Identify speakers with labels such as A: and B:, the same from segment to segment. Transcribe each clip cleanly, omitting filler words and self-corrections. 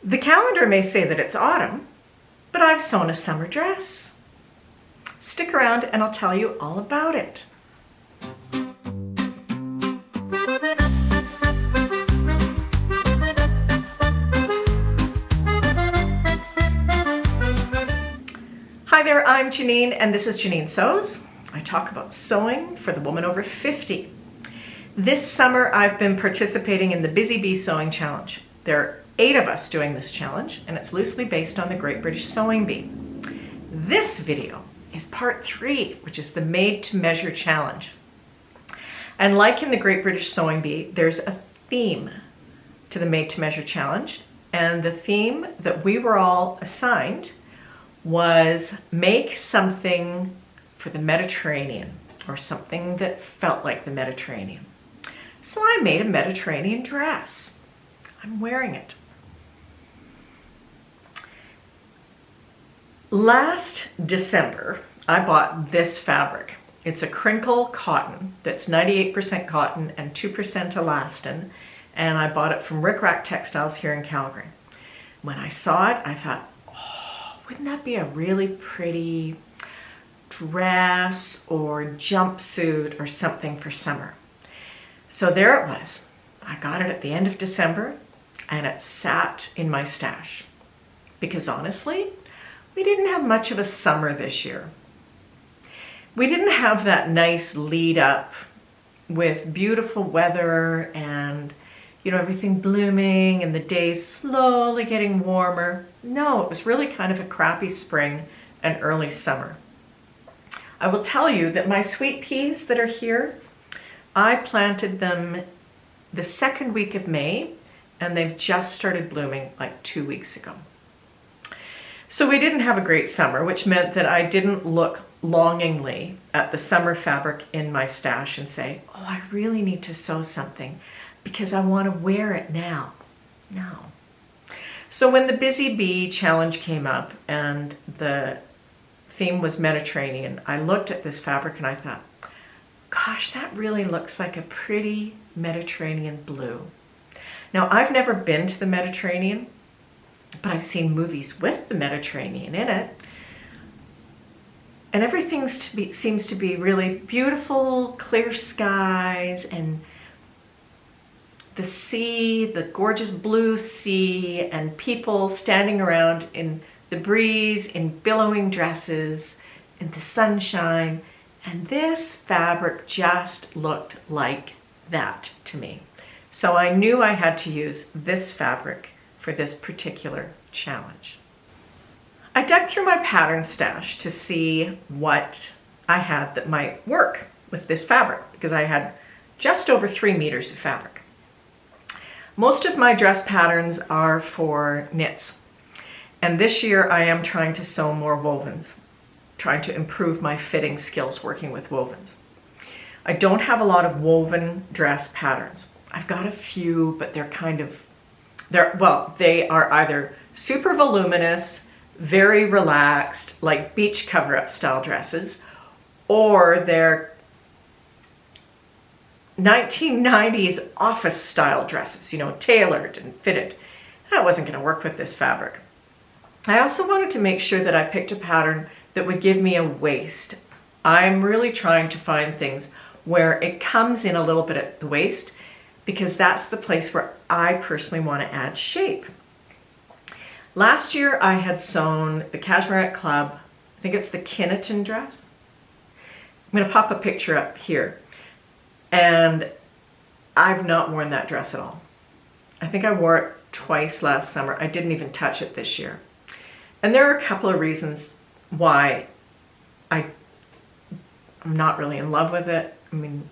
A: The calendar may say that it's autumn, but I've sewn a summer dress. Stick around and I'll tell you all about it. Hi there, I'm Janine and this is Janine Sews. I talk about sewing for the woman over 50. This summer I've been participating in the Busy Bee Sewing Challenge. There are 8 of us doing this challenge and it's loosely based on the Great British Sewing Bee. This video is part 3, which is the Made to Measure Challenge. And like in the Great British Sewing Bee, there's a theme to the Made to Measure Challenge, and the theme that we were all assigned was make something for the Mediterranean, or something that felt like the Mediterranean. So I made a Mediterranean dress. I'm wearing it. Last December, I bought this fabric. It's a crinkle cotton that's 98% cotton and 2% elastane, and I bought it from Rick Rack Textiles here in Calgary. When I saw it, I thought, wouldn't that be a really pretty dress or jumpsuit or something for summer? So there it was. I got it at the end of December and it sat in my stash. Because honestly, we didn't have much of a summer this year. We didn't have that nice lead up with beautiful weather and everything blooming and the days slowly getting warmer. No, it was really kind of a crappy spring and early summer. I will tell you that my sweet peas that are here, I planted them the second week of May and they've just started blooming like 2 weeks ago. So we didn't have a great summer, which meant that I didn't look longingly at the summer fabric in my stash and say, oh, I really need to sew something because I want to wear it now. No. So when the Busy Bee Challenge came up and the theme was Mediterranean, I looked at this fabric and I thought, gosh, that really looks like a pretty Mediterranean blue. Now, I've never been to the Mediterranean, but I've seen movies with the Mediterranean in it. And everything seems to be really beautiful, clear skies, and the sea, the gorgeous blue sea, and people standing around in the breeze, in billowing dresses, in the sunshine. And this fabric just looked like that to me. So I knew I had to use this fabric for this particular challenge. I dug through my pattern stash to see what I had that might work with this fabric because I had just over 3 meters of fabric. Most of my dress patterns are for knits, and this year I am trying to sew more wovens, trying to improve my fitting skills working with wovens. I don't have a lot of woven dress patterns. I've got a few, but they are either super voluminous, very relaxed, like beach cover-up style dresses, or they're 1990s office style dresses, tailored and fitted. That wasn't going to work with this fabric. I also wanted to make sure that I picked a pattern that would give me a waist. I'm really trying to find things where it comes in a little bit at the waist because that's the place where I personally want to add shape. Last year I had sewn the Cashmerette Club, I think it's the Kineton dress. I'm going to pop a picture up here. And I've not worn that dress at all. I think I wore it twice last summer. I didn't even touch it this year. And there are a couple of reasons why I'm not really in love with it. I mean,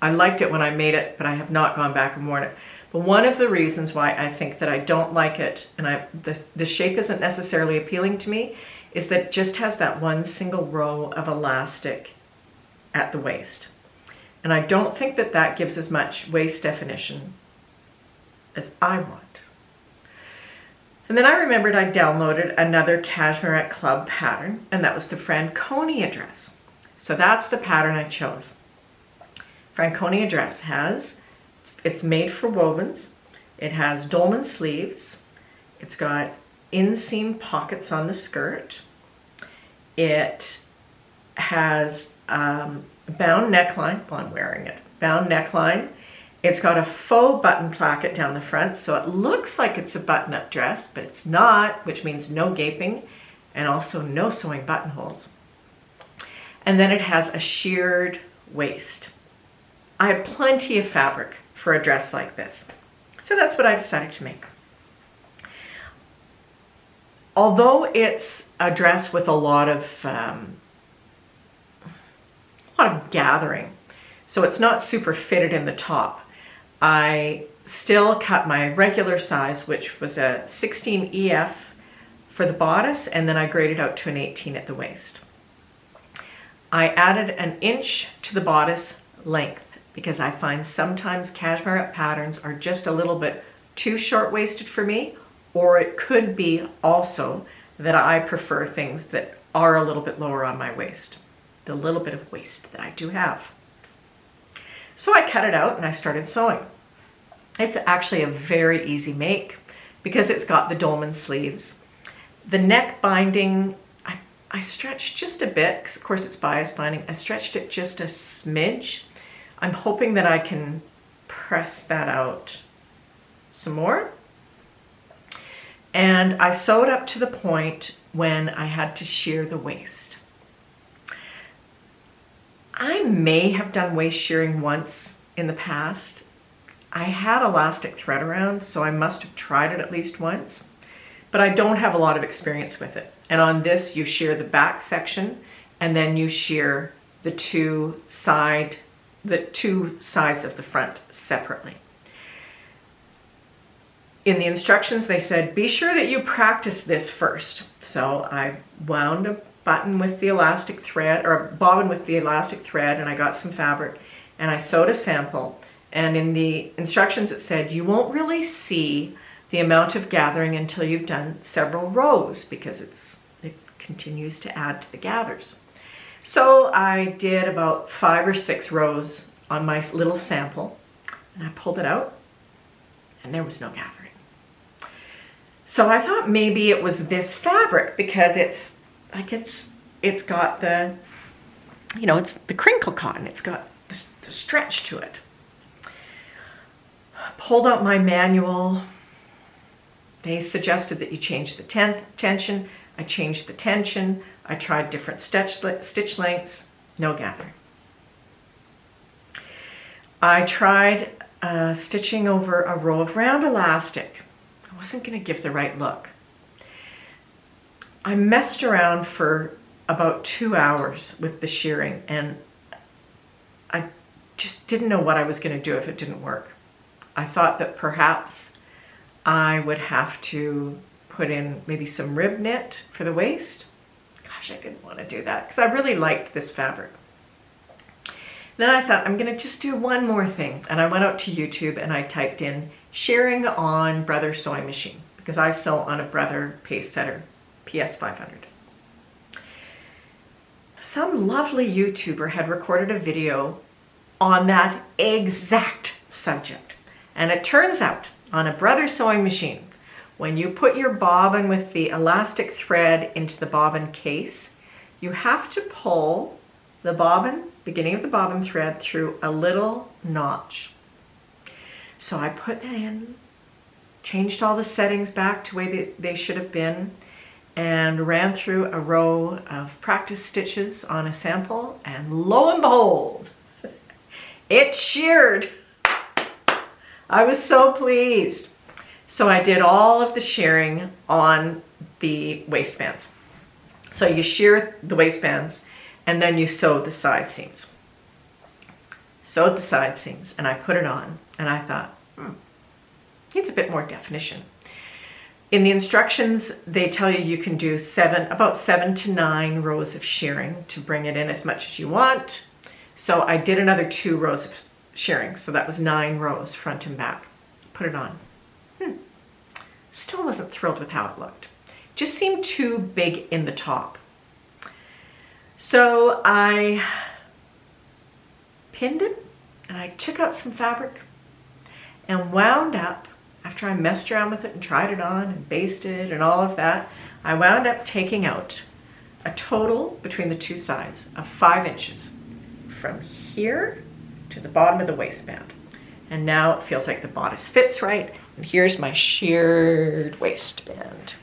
A: I liked it when I made it, but I have not gone back and worn it. But one of the reasons why I think that I don't like it, and the shape isn't necessarily appealing to me, is that it just has that one single row of elastic at the waist. And I don't think that that gives as much waist definition as I want. And then I remembered I downloaded another Cashmerette Club pattern, and that was the Franconia dress. So that's the pattern I chose. Franconia dress it's made for wovens. It has dolman sleeves, It's got inseam pockets on the skirt. It has a bound neckline. Well, I'm wearing it. Bound neckline. It's got a faux button placket down the front, so it looks like it's a button-up dress, but it's not, which means no gaping and also no sewing buttonholes. And then it has a sheared waist. I had plenty of fabric for a dress like this, so that's what I decided to make. Although it's a dress with a lot of gathering, so it's not super fitted in the top, I still cut my regular size, which was a 16 EF for the bodice, and then I graded out to an 18 at the waist. I added an inch to the bodice length because I find sometimes cashmerette patterns are just a little bit too short-waisted for me, or it could be also that I prefer things that are a little bit lower on my waist, the little bit of waist that I do have. So I cut it out and I started sewing. It's actually a very easy make because it's got the dolman sleeves. The neck binding, I stretched just a bit, because of course it's bias binding. I stretched it just a smidge. I'm hoping that I can press that out some more. And I sewed up to the point when I had to shear the waist. I may have done waist shearing once in the past. I had elastic thread around, so I must have tried it at least once, but I don't have a lot of experience with it. And on this, you shear the back section, and then you shear the two sides of the front separately. In the instructions, they said, be sure that you practice this first. So I wound a button with the elastic thread, or a bobbin with the elastic thread, and I got some fabric, and I sewed a sample. And in the instructions, it said, you won't really see the amount of gathering until you've done several rows, because it continues to add to the gathers. So I did about 5 or 6 rows on my little sample, and I pulled it out, and there was no gathering. So I thought maybe it was this fabric, because it's got the, it's the crinkle cotton. It's got the stretch to it. Pulled out my manual. They suggested that you change the tension. I changed the tension. I tried different stitch lengths. No gathering. I tried stitching over a row of round elastic. I wasn't going to give the right look. I messed around for about 2 hours with the shearing, and I just didn't know what I was going to do if it didn't work. I thought that perhaps I would have to put in maybe some rib knit for the waist. Gosh, I didn't want to do that because I really liked this fabric. Then I thought, I'm going to just do one more thing. And I went out to YouTube and I typed in shirring on Brother sewing machine, because I sew on a Brother pace setter PS 500. Some lovely YouTuber had recorded a video on that exact subject. And it turns out, on a Brother sewing machine, when you put your bobbin with the elastic thread into the bobbin case, you have to pull the bobbin, beginning of the bobbin thread, through a little notch. So I put it in, changed all the settings back to the way they should have been, and ran through a row of practice stitches on a sample, and lo and behold, it sheared. I was so pleased. So I did all of the shearing on the waistbands. So you shear the waistbands and then you sew the side seams. Sewed the side seams and I put it on and I thought, needs a bit more definition. In the instructions, they tell you can do about 7 to 9 rows of shearing to bring it in as much as you want. So I did another 2 rows of shearing. So that was 9 rows front and back. Put it on. Still wasn't thrilled with how it looked. Just seemed too big in the top. So I pinned it and I took out some fabric and wound up a after I messed around with it and tried it on and basted and all of that, I wound up taking out a total between the two sides of 5 inches from here to the bottom of the waistband. And now it feels like the bodice fits right. And here's my sheared waistband.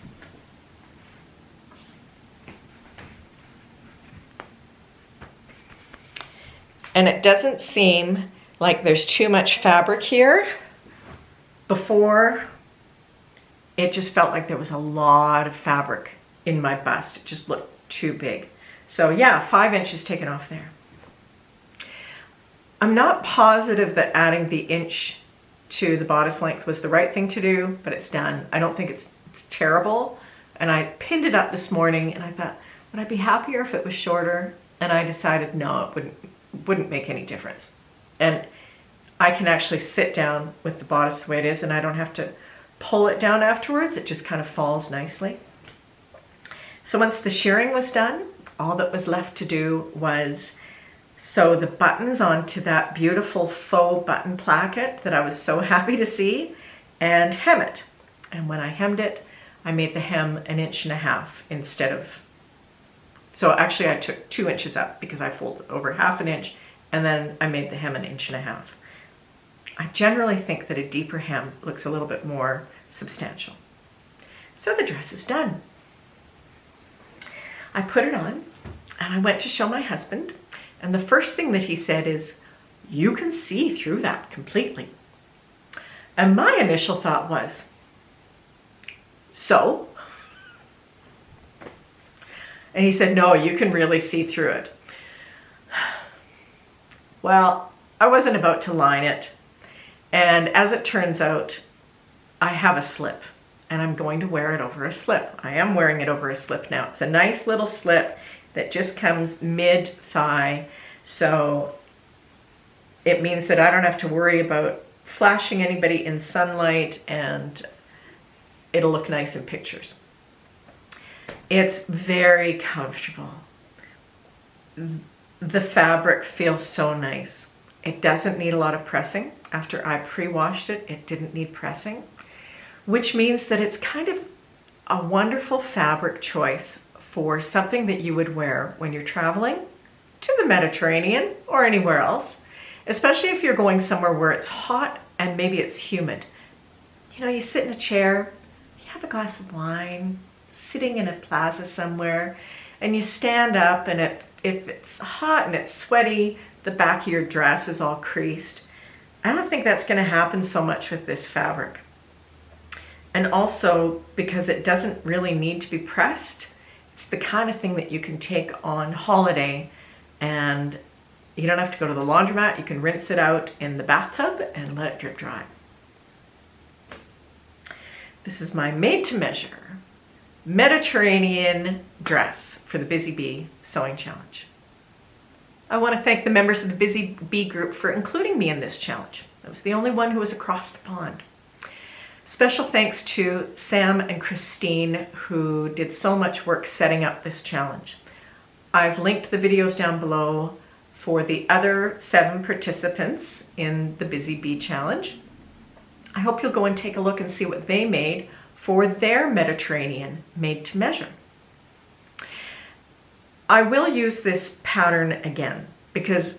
A: And it doesn't seem like there's too much fabric here. Before, it just felt like there was a lot of fabric in my bust. It just looked too big. So yeah, 5 inches taken off there. I'm not positive that adding the inch to the bodice length was the right thing to do, but it's done. I don't think it's terrible. And I pinned it up this morning and I thought, would I be happier if it was shorter? And I decided no, it wouldn't make any difference. And I can actually sit down with the bodice the way it is and I don't have to pull it down afterwards. It just kind of falls nicely. So once the shirring was done, all that was left to do was sew the buttons onto that beautiful faux button placket that I was so happy to see and hem it. And when I hemmed it, I made the hem 1.5 inches instead of, so actually I took 2 inches up because I folded over 1/2 inch and then I made the hem 1.5 inches. I generally think that a deeper hem looks a little bit more substantial. So the dress is done. I put it on and I went to show my husband, and the first thing that he said is, "You can see through that completely." And my initial thought was, so? And he said, "No, you can really see through it." Well, I wasn't about to line it. And as it turns out, I have a slip and I'm going to wear it over a slip. I am wearing it over a slip now. It's a nice little slip that just comes mid-thigh. So it means that I don't have to worry about flashing anybody in sunlight and it'll look nice in pictures. It's very comfortable. The fabric feels so nice. It doesn't need a lot of pressing. After I pre-washed it, it didn't need pressing, which means that it's kind of a wonderful fabric choice for something that you would wear when you're traveling to the Mediterranean or anywhere else, especially if you're going somewhere where it's hot and maybe it's humid. You know, you sit in a chair, you have a glass of wine, sitting in a plaza somewhere, and you stand up and if it's hot and it's sweaty, the back of your dress is all creased. I don't think that's going to happen so much with this fabric. And also because it doesn't really need to be pressed, it's the kind of thing that you can take on holiday and you don't have to go to the laundromat. You can rinse it out in the bathtub and let it drip dry. This is my made-to-measure Mediterranean dress for the Busy Bee Sewing Challenge. I want to thank the members of the Busy Bee group for including me in this challenge. I was the only one who was across the pond. Special thanks to Sam and Christine, who did so much work setting up this challenge. I've linked the videos down below for the other 7 participants in the Busy Bee Challenge. I hope you'll go and take a look and see what they made for their Mediterranean made-to-measure. I will use this pattern again because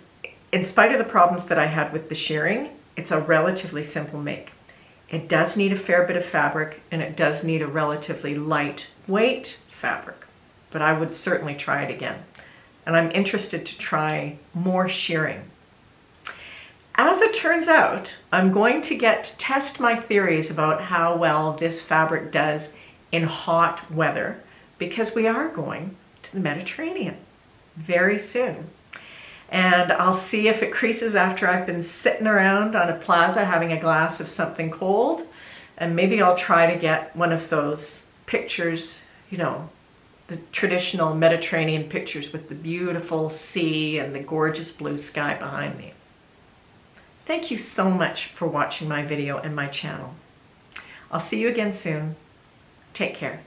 A: in spite of the problems that I had with the shirring, it's a relatively simple make. It does need a fair bit of fabric and it does need a relatively lightweight fabric, but I would certainly try it again. And I'm interested to try more shirring. As it turns out, I'm going to get to test my theories about how well this fabric does in hot weather because we are going to the Mediterranean very soon. And I'll see if it creases after I've been sitting around on a plaza having a glass of something cold. And maybe I'll try to get one of those pictures, you know, the traditional Mediterranean pictures with the beautiful sea and the gorgeous blue sky behind me. Thank you so much for watching my video and my channel. I'll see you again soon. Take care.